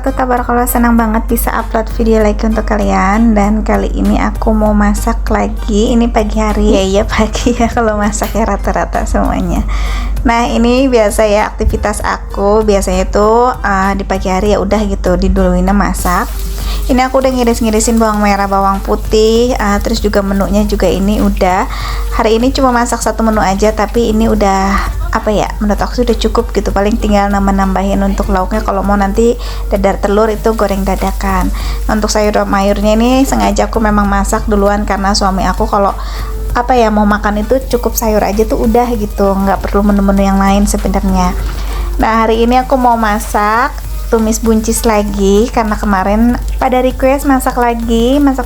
wabarakatuh. Tabarakallah, senang banget bisa upload video lagi untuk kalian. Dan kali ini aku mau masak lagi. Ini pagi hari ya pagi ya kalau masak ya rata-rata semuanya. Nah ini biasa ya aktivitas aku. Biasanya tuh di pagi hari ya udah gitu diduluin masak. Ini aku udah ngiris-ngirisin bawang merah, bawang putih, terus juga menunya juga ini udah. Hari ini cuma masak satu menu aja, tapi ini udah apa ya, menurut aku sudah cukup gitu. Paling tinggal nambah-nambahin untuk lauknya kalau mau nanti dadar telur itu goreng dadakan. Untuk sayur mayurnya ini sengaja aku memang masak duluan karena suami aku kalau apa ya mau makan itu cukup sayur aja tuh udah gitu, nggak perlu menu-menu yang lain sebenarnya. Nah hari ini aku mau masak tumis buncis lagi karena kemarin pada request masak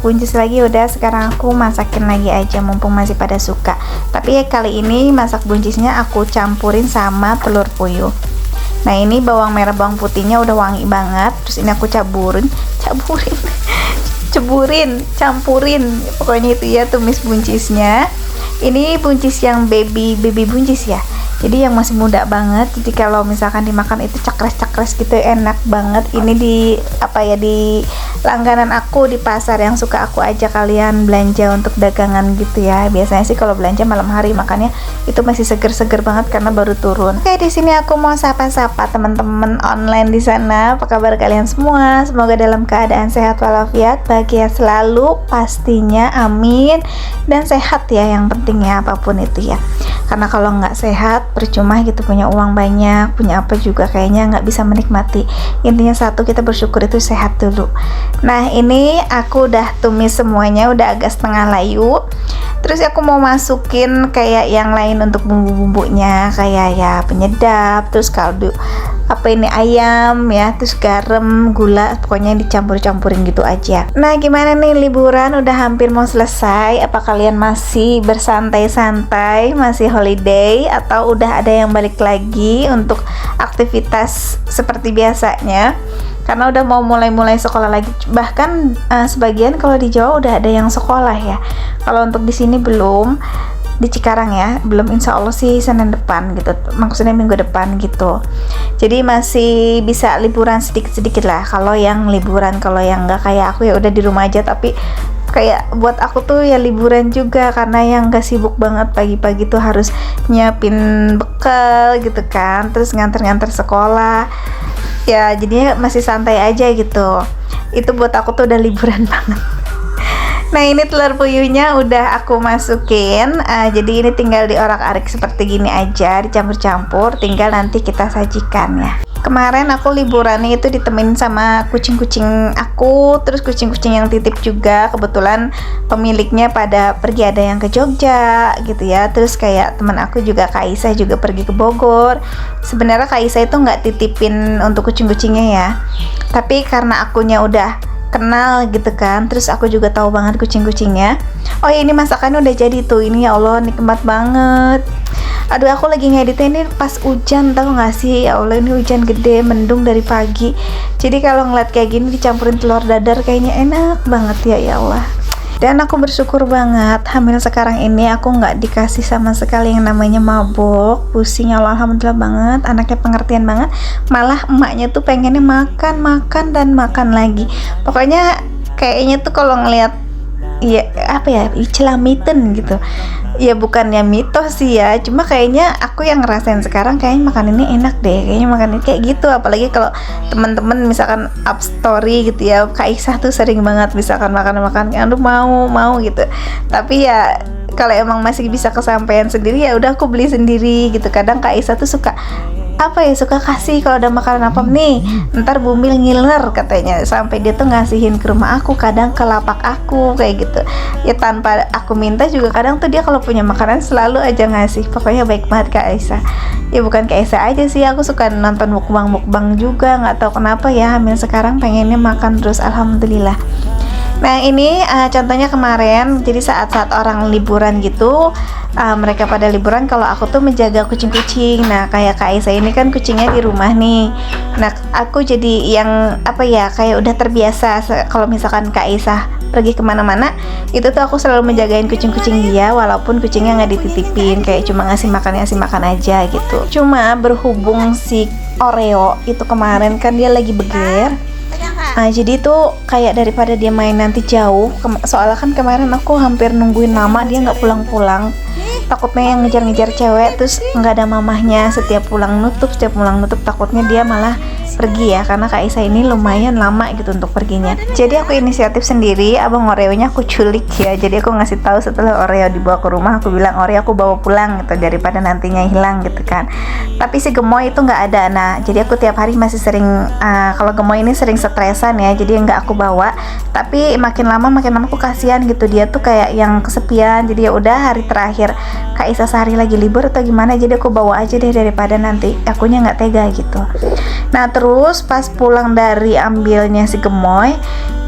buncis lagi. Udah sekarang aku masakin lagi aja mumpung masih pada suka. Tapi ya kali ini masak buncisnya aku campurin sama telur puyuh. Nah ini bawang merah bawang putihnya udah wangi banget. Terus ini aku campurin pokoknya itu ya tumis buncisnya. Ini buncis yang baby buncis ya, jadi yang masih muda banget. Jadi kalau misalkan dimakan itu cakres gitu, enak banget. Ini di apa ya, di langganan aku di pasar yang suka aku ajak kalian belanja untuk dagangan gitu ya. Biasanya sih kalau belanja malam hari, makanya itu masih seger-seger banget karena baru turun. Oke, di sini aku mau sapa-sapa teman-teman online di sana. Apa kabar kalian semua? Semoga dalam keadaan sehat walafiat, bahagia selalu pastinya, amin. Dan sehat ya yang penting ya, apapun itu ya. Karena kalau nggak sehat percuma gitu, punya uang banyak, punya apa juga kayaknya nggak bisa menikmati. Intinya satu, kita bersyukur itu sehat dulu. Nah ini aku udah tumis semuanya, udah agak setengah layu. Terus aku mau masukin kayak yang lain untuk bumbu-bumbunya, kayak ya penyedap, terus kaldu apa ini ayam ya, terus garam, gula, pokoknya dicampur-campurin gitu aja. Nah gimana nih, liburan udah hampir mau selesai. Apa kalian masih bersantai-santai, masih holiday, atau udah ada yang balik lagi untuk aktivitas seperti biasanya? Karena udah mau mulai sekolah lagi. Bahkan sebagian kalau di Jawa udah ada yang sekolah ya. Kalau untuk di sini belum, di Cikarang ya belum, insya Allah sih Senin depan gitu, maksudnya minggu depan gitu. Jadi masih bisa liburan sedikit-sedikit lah kalau yang liburan. Kalau yang nggak kayak aku ya udah di rumah aja. Tapi kayak buat aku tuh ya liburan juga, karena yang gak sibuk banget pagi-pagi tuh harus nyiapin bekal gitu kan, terus nganter-nganter sekolah ya, jadinya masih santai aja gitu. Itu buat aku tuh udah liburan banget. Nah ini telur puyuhnya udah aku masukin, jadi ini tinggal diorak-arik seperti gini aja, dicampur-campur, tinggal nanti kita sajikan ya. Kemarin aku liburannya itu ditemenin sama kucing-kucing aku, terus kucing-kucing yang titip juga. Kebetulan pemiliknya pada pergi, ada yang ke Jogja gitu ya. Terus kayak teman aku juga, Kak Isa juga pergi ke Bogor. Sebenarnya Kak Isa itu nggak titipin untuk kucing-kucingnya ya, tapi karena akunya udah kenal gitu kan, terus aku juga tahu banget kucing-kucingnya. Oh ya ini masakannya udah jadi tuh, ini ya Allah nikmat banget. Aduh aku lagi ngeditnya ini pas hujan, tahu nggak sih? Ya Allah ini hujan gede, mendung dari pagi. Jadi kalau ngeliat kayak gini dicampurin telur dadar kayaknya enak banget ya Allah. Dan aku bersyukur banget hamil sekarang ini aku nggak dikasih sama sekali yang namanya mabok, pusing. Ya Allah alhamdulillah banget, anaknya pengertian banget. Malah emaknya tuh pengennya makan dan makan lagi. Pokoknya kayaknya tuh kalau ngeliat ya apa ya, celamiten gitu ya, bukannya mitos sih ya, cuma kayaknya aku yang ngerasain sekarang kayaknya makan ini enak deh, kayaknya makan ini kayak gitu. Apalagi kalau teman-teman misalkan up story gitu ya, Kak Isah tuh sering banget misalkan makan aduh mau gitu. Tapi ya kalau emang masih bisa kesampaian sendiri ya udah aku beli sendiri gitu. Kadang Kak Isah tuh suka apa ya, suka kasih kalau ada makanan apa nih, ntar Bumil ngiler katanya, sampai dia tuh ngasihin ke rumah aku, kadang ke lapak aku kayak gitu ya, tanpa aku minta juga. Kadang tuh dia kalau punya makanan selalu aja ngasih. Pokoknya baik banget Kak Aisyah ya. Bukan Kak Aisyah aja sih, aku suka nonton mukbang juga, nggak tahu kenapa ya hamil sekarang pengennya makan terus, alhamdulillah. Nah ini contohnya kemarin, jadi saat-saat orang liburan gitu, mereka pada liburan, kalau aku tuh menjaga kucing-kucing. Nah kayak Kak Isa ini kan kucingnya di rumah nih. Nah aku jadi yang apa ya, kayak udah terbiasa kalau misalkan Kak Isa pergi kemana-mana, itu tuh aku selalu menjagain kucing-kucing dia, walaupun kucingnya nggak dititipin, kayak cuma ngasih makan aja gitu. Cuma berhubung si Oreo itu kemarin kan dia lagi beger, Jadi tuh kayak daripada dia main nanti jauh, soalnya kan kemarin aku hampir nungguin lama dia nggak pulang-pulang, takutnya yang ngejar-ngejar cewek terus nggak ada mamahnya, setiap pulang nutup takutnya dia malah pergi ya, karena Kak Isa ini lumayan lama gitu untuk perginya. Jadi aku inisiatif sendiri, abang Oreonya aku culik ya, jadi aku ngasih tahu setelah Oreo dibawa ke rumah, aku bilang Oreo aku bawa pulang gitu daripada nantinya hilang gitu kan. Tapi si gemoy itu nggak ada. Nah jadi aku tiap hari masih sering kalau gemoy ini sering stresan ya, jadi nggak aku bawa. Tapi makin lama aku kasihan gitu, dia tuh kayak yang kesepian. Jadi ya udah hari terakhir Kak Isa sehari lagi libur atau gimana, jadi aku bawa aja deh daripada nanti akunya nggak tega gitu. Nah terus pas pulang dari ambilnya si gemoy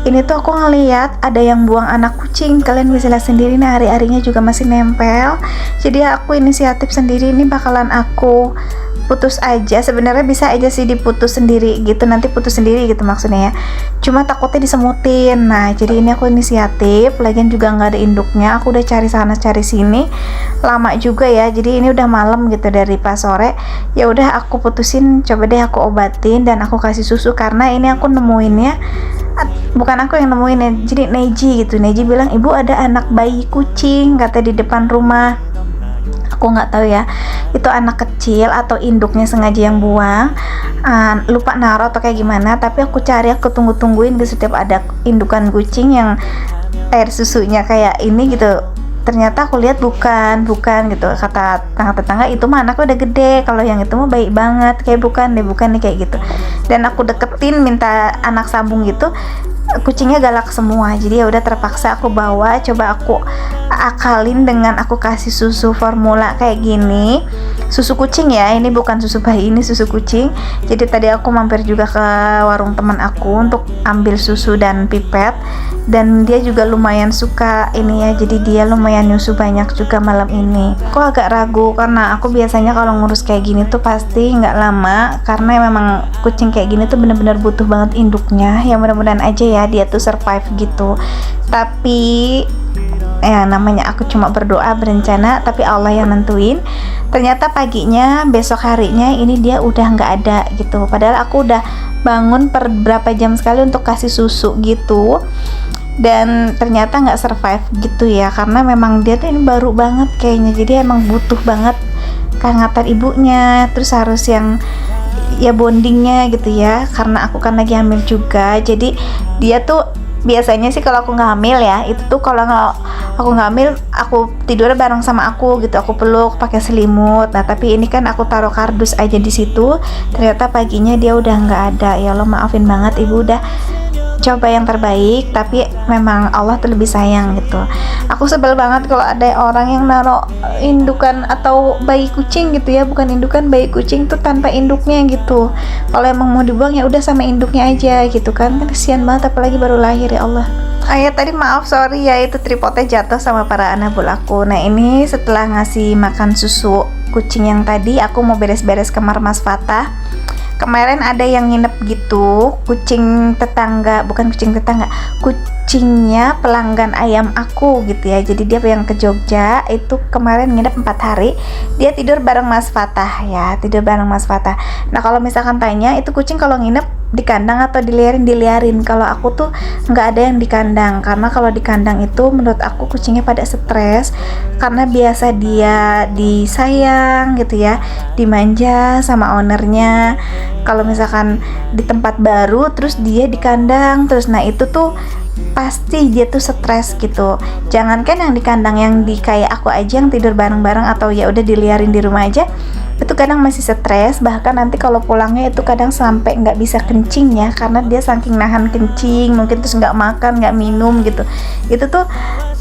ini tuh aku ngeliat ada yang buang anak kucing. Kalian bisa lihat sendiri, nah hari-harinya juga masih nempel. Jadi aku inisiatif sendiri, ini bakalan aku putus aja. Sebenarnya bisa aja sih diputus sendiri gitu, nanti putus sendiri gitu maksudnya ya, cuma takutnya disemutin. Nah jadi ini aku inisiatif, lagian juga nggak ada induknya. Aku udah cari sana cari sini lama juga ya, jadi ini udah malam gitu dari pas sore. Ya udah aku putusin, coba deh aku obatin dan aku kasih susu, karena ini aku nemuinnya bukan aku yang nemuin ya, jadi Neji gitu. Neji bilang ibu ada anak bayi kucing kata di depan rumah. Aku nggak tahu ya itu anak kecil atau induknya sengaja yang buang, lupa naruh atau kayak gimana. Tapi aku cari, aku tungguin gitu, setiap ada indukan kucing yang air susunya kayak ini gitu. Ternyata aku lihat bukan gitu, kata tetangga itu mah anaknya udah gede, kalau yang itu mah baik banget, kayak bukan nih kayak gitu. Dan aku deketin minta anak sambung gitu, kucingnya galak semua. Jadi ya udah terpaksa aku bawa, coba aku akalin dengan aku kasih susu formula kayak gini, susu kucing ya, ini bukan susu bayi, ini susu kucing. Jadi tadi aku mampir juga ke warung teman aku untuk ambil susu dan pipet, dan dia juga lumayan suka ini ya, jadi dia lumayan nyusu banyak juga malam ini. Aku agak ragu karena aku biasanya kalau ngurus kayak gini tuh pasti nggak lama, karena memang kucing kayak gini tuh bener-bener butuh banget induknya. Ya mudah-mudahan aja ya dia tuh survive gitu. Tapi ya namanya aku cuma berdoa berencana, tapi Allah yang nentuin. Ternyata paginya besok harinya ini dia udah nggak ada gitu, padahal aku udah bangun per berapa jam sekali untuk kasih susu gitu, dan ternyata nggak survive gitu ya, karena memang dia tuh ini baru banget kayaknya, jadi emang butuh banget kehangatan ibunya. Terus harus yang ya bondingnya gitu ya, karena aku kan lagi hamil juga. Jadi dia tuh biasanya sih kalau aku nggak hamil ya, itu tuh kalau aku nggak hamil aku tidur bareng sama aku gitu, aku peluk pakai selimut. Nah tapi ini kan aku taruh kardus aja di situ, ternyata paginya dia udah nggak ada. Ya Allah maafin banget, ibu udah coba yang terbaik, tapi memang Allah tuh lebih sayang gitu. Aku sebel banget kalau ada orang yang naruh indukan atau bayi kucing gitu ya, bukan indukan, bayi kucing tuh tanpa induknya gitu. Kalau emang mau dibuang ya udah sama induknya aja gitu kan kesian banget, apalagi baru lahir. Ya Allah. Ya tadi maaf, sorry ya, itu tripodnya jatuh sama para anabul aku. Nah ini setelah ngasih makan susu kucing yang tadi, aku mau beres-beres kamar Mas Fatah. Kemarin ada yang nginep gitu, kucing tetangga, bukan kucing tetangga, kucingnya pelanggan ayam aku gitu ya. Jadi dia yang ke Jogja itu kemarin nginep 4 hari, dia tidur bareng Mas Fatah ya, tidur bareng Mas Fatah. Nah kalau misalkan tanya itu kucing kalau nginep di kandang atau diliarin. Kalau aku tuh nggak ada yang di kandang, karena kalau di kandang itu menurut aku kucingnya pada stres, karena biasa dia disayang gitu ya, dimanja sama ownernya. Kalau misalkan di tempat baru terus dia di kandang terus, nah itu tuh pasti dia tuh stres gitu. Jangankan yang di kandang, yang di kayak aku aja yang tidur bareng-bareng atau ya udah diliarin di rumah aja, itu kadang masih stres. Bahkan nanti kalau pulangnya itu kadang sampai nggak bisa kencing ya, karena dia saking nahan kencing mungkin, terus nggak makan nggak minum gitu. Itu tuh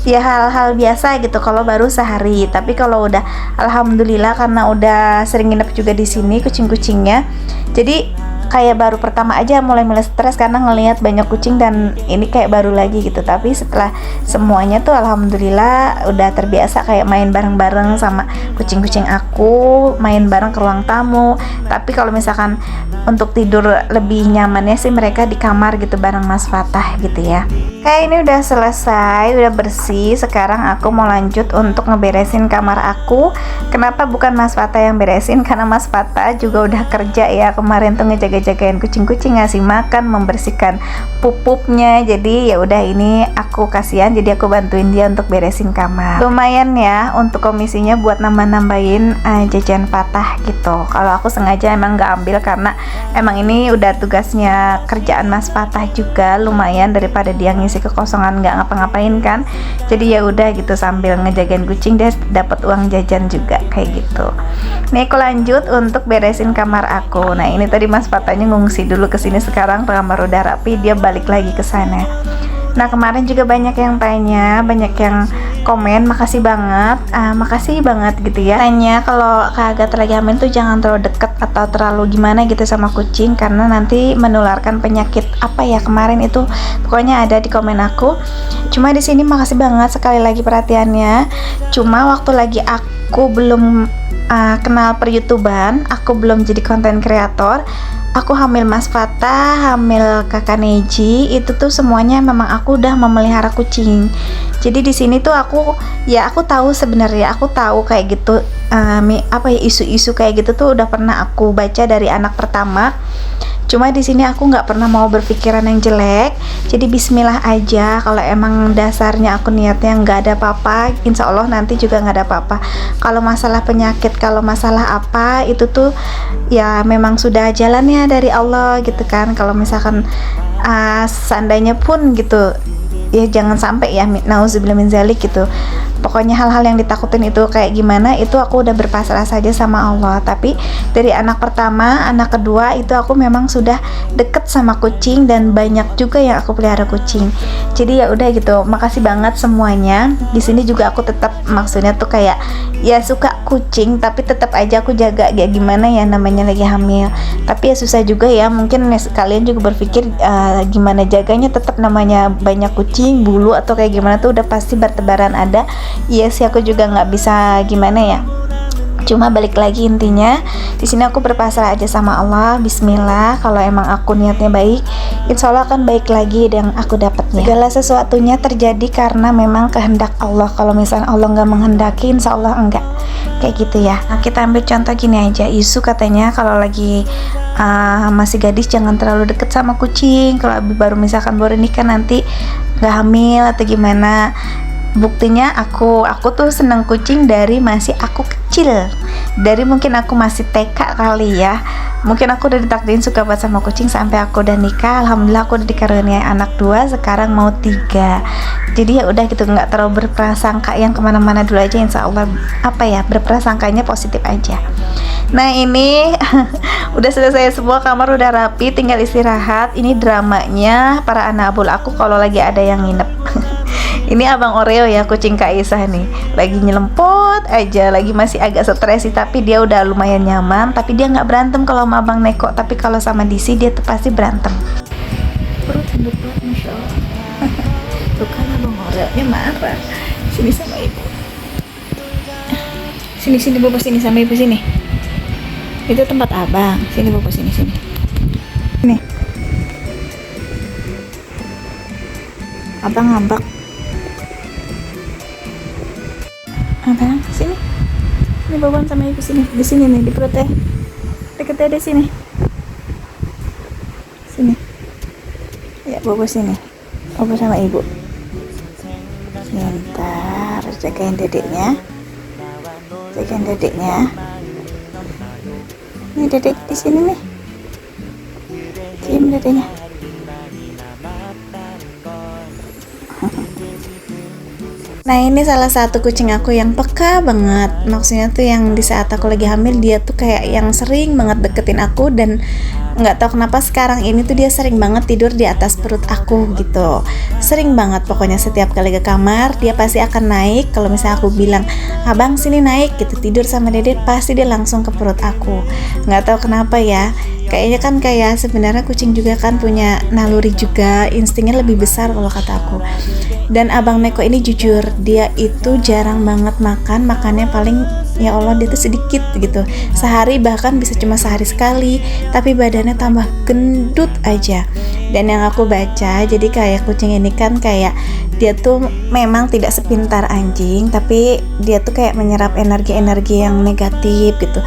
ya hal-hal biasa gitu kalau baru sehari. Tapi kalau udah alhamdulillah karena udah sering nginep juga di sini kucing-kucingnya, jadi kayak baru pertama aja mulai stres karena ngelihat banyak kucing dan ini kayak baru lagi gitu. Tapi setelah semuanya tuh alhamdulillah udah terbiasa, kayak main bareng-bareng sama kucing-kucing aku, main bareng ke ruang tamu. Tapi kalau misalkan untuk tidur lebih nyamannya sih mereka di kamar gitu bareng Mas Fatah gitu ya. Kayak ini udah selesai, udah bersih. Sekarang aku mau lanjut untuk ngeberesin kamar aku. Kenapa bukan Mas Fatah yang beresin? Karena Mas Fatah juga udah kerja ya kemarin tuh ngejaga jaga-jagain kucing-kucing, ngasih makan, membersihkan pupuknya. Jadi ya udah, ini aku kasihan, jadi aku bantuin dia untuk beresin kamar. Lumayan ya untuk komisinya buat nambah-nambahin jajan patah gitu. Kalau aku sengaja emang nggak ambil karena emang ini udah tugasnya kerjaan Mas Patah juga, lumayan daripada dia ngisi kekosongan nggak ngapa-ngapain kan. Jadi ya udah gitu, sambil ngejagain kucing dia dapat uang jajan juga kayak gitu. Nih aku lanjut untuk beresin kamar aku. Nah ini tadi Mas Patahnya ngungsi dulu ke sini, sekarang kamar udah rapi, dia balik lagi ke sana. Nah kemarin juga banyak yang tanya, banyak yang komen, makasih banget gitu ya. Tanya kalau Kak Agatha lagi hamil tuh jangan terlalu deket atau terlalu gimana gitu sama kucing, karena nanti menularkan penyakit apa ya kemarin itu, pokoknya ada di komen aku. Cuma di sini makasih banget sekali lagi perhatiannya. Cuma waktu lagi aku belum kenal per YouTuber-an, aku belum jadi konten kreator, aku hamil Mas Patah, hamil Kakak Neji, itu tuh semuanya memang aku udah memelihara kucing. Jadi di sini tuh aku tahu sebenarnya, aku tahu kayak gitu isu-isu kayak gitu tuh udah pernah aku baca dari anak pertama. Cuma di sini aku nggak pernah mau berpikiran yang jelek. Jadi Bismillah aja. Kalau emang dasarnya aku niatnya nggak ada apa-apa, insya Allah nanti juga nggak ada apa-apa. Kalau masalah penyakit, kalau masalah apa itu tuh ya memang sudah jalannya dari Allah gitu kan. Kalau misalkan seandainya pun gitu, ya jangan sampai ya, nauzubillah min zalik gitu. Pokoknya hal-hal yang ditakutin itu kayak gimana, itu aku udah berpasrah saja sama Allah. Tapi dari anak pertama, anak kedua itu aku memang sudah deket sama kucing, dan banyak juga yang aku pelihara kucing. Jadi ya udah gitu, makasih banget semuanya. Di sini juga aku tetap, maksudnya tuh kayak ya suka kucing, tapi tetap aja aku jaga kayak gimana ya, namanya lagi hamil. Tapi ya susah juga ya, mungkin kalian juga berpikir gimana jaganya, tetap namanya banyak kucing, bulu atau kayak gimana tuh udah pasti bertebaran ada. Iya sih, aku juga nggak bisa gimana ya. Cuma balik lagi, intinya di sini aku berpasrah aja sama Allah. Bismillah, kalau emang aku niatnya baik, insya Allah akan baik lagi yang aku dapatnya. Segala sesuatunya terjadi karena memang kehendak Allah. Kalau misalnya Allah nggak menghendaki, insya Allah enggak. Kayak gitu ya. Nah, kita ambil contoh gini aja. Isu katanya kalau lagi masih gadis jangan terlalu deket sama kucing. Kalau baru misalkan baru nikah nanti nggak hamil atau gimana. Buktinya aku tuh seneng kucing dari masih aku kecil, dari mungkin aku masih TK kali ya. Mungkin aku udah ditakdirin suka banget sama kucing sampai aku udah nikah. Alhamdulillah aku udah dikaruniai anak 2, sekarang mau 3. Jadi ya udah gitu, nggak terlalu berprasangka yang kemana-mana dulu aja. Insya Allah berprasangkanya positif aja. Nah ini udah selesai semua, kamar udah rapi, tinggal istirahat. Ini dramanya para anabul aku kalau lagi ada yang nginep. Ini Abang Oreo ya, kucing Kak Isah nih, lagi nyelempot aja, lagi masih agak stres sih, tapi dia udah lumayan nyaman. Tapi dia nggak berantem kalau sama Abang Neko, tapi kalau sama DC dia tuh pasti berantem. Perut sendut banget, Masya Allah. Tuh kan Abang Oreo nya marah. Sini sama ibu. Sini Bobo, sini sama ibu, sini. Itu tempat Abang. Sini Bobo, sini. Nih. Abang ngambak. Abang, sini. Ini Bobon sama ibu sini. Di sini nih, di perutnya. Deketnya di sini. Sini. Ya, Bobo sini. Bobo sama ibu. Sebentar, jagain dedeknya. Ini dedek di sini nih. Cium dedeknya. Nah ini salah satu kucing aku yang peka banget. Maksudnya tuh yang di saat aku lagi hamil dia tuh kayak yang sering banget deketin aku, dan nggak tahu kenapa sekarang ini tuh dia sering banget tidur di atas perut aku gitu. Sering banget, pokoknya setiap kali ke kamar dia pasti akan naik. Kalau misalnya aku bilang abang sini naik gitu, tidur sama dedek, pasti dia langsung ke perut aku. Nggak tahu kenapa ya. Kayaknya kan kayak sebenarnya kucing juga kan punya naluri juga, instingnya lebih besar kalau kata aku. Dan Abang Neko ini jujur, dia itu jarang banget makannya paling ya Allah dia tuh sedikit gitu. Sehari bahkan bisa cuma sehari sekali, tapi badannya tambah gendut aja. Dan yang aku baca, jadi kayak kucing ini kan kayak dia tuh memang tidak sepintar anjing, tapi dia tuh kayak menyerap energi-energi yang negatif gitu.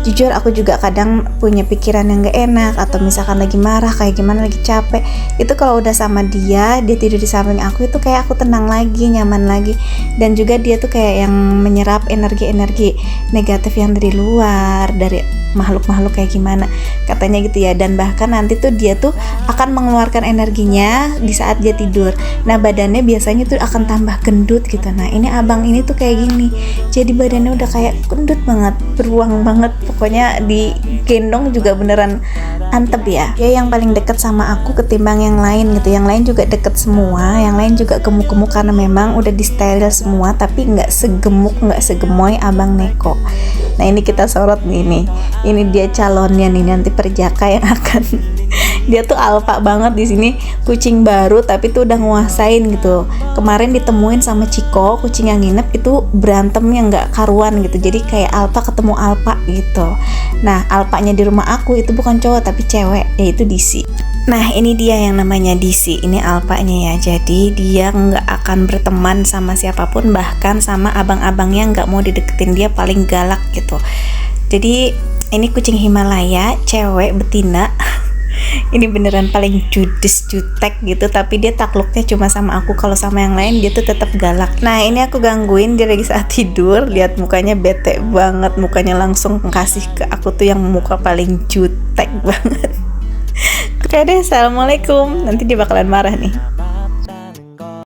Jujur aku juga kadang punya pikiran yang gak enak, atau misalkan lagi marah kayak gimana, lagi capek, itu kalau udah sama dia tidur di samping aku, itu kayak aku tenang lagi, nyaman lagi. Dan juga dia tuh kayak yang menyerap energi-energi negatif yang dari luar, dari makhluk-makhluk kayak gimana katanya gitu ya. Dan bahkan nanti tuh dia tuh akan mengeluarkan energinya di saat dia tidur. Nah badannya biasanya tuh akan tambah gendut gitu. Nah ini abang ini tuh kayak gini, jadi badannya udah kayak gendut banget, beruang banget, pokoknya digendong juga beneran antep ya. Dia yang paling deket sama aku ketimbang yang lain gitu. Yang lain juga deket semua, yang lain juga gemuk-gemuk karena memang udah disteril semua, tapi nggak segemuk, nggak segemoy abang Neko. Nah ini kita sorot nih, ini dia calonnya nih, nanti perjaka yang akan dia tuh alfa banget di sini, kucing baru tapi tuh udah nguasain gitu. Kemarin ditemuin sama Ciko, kucing yang nginep itu berantemnya nggak karuan gitu, jadi kayak alfa ketemu alfa gitu. Nah alfanya di rumah aku itu bukan cowok tapi cewek, yaitu DC. Nah ini dia yang namanya DC, ini alfanya ya. Jadi dia nggak akan berteman sama siapapun, bahkan sama abang-abang yang nggak mau dideketin dia, paling galak gitu. Jadi ini kucing Himalaya, cewek betina. Ini beneran paling jutek gitu, tapi dia takluknya cuma sama aku, kalau sama yang lain dia tuh tetap galak. Nah ini aku gangguin dia lagi saat tidur, lihat mukanya bete banget, mukanya langsung kasih ke aku tuh yang muka paling jutek banget. Oke deh, assalamualaikum, nanti dia bakalan marah nih.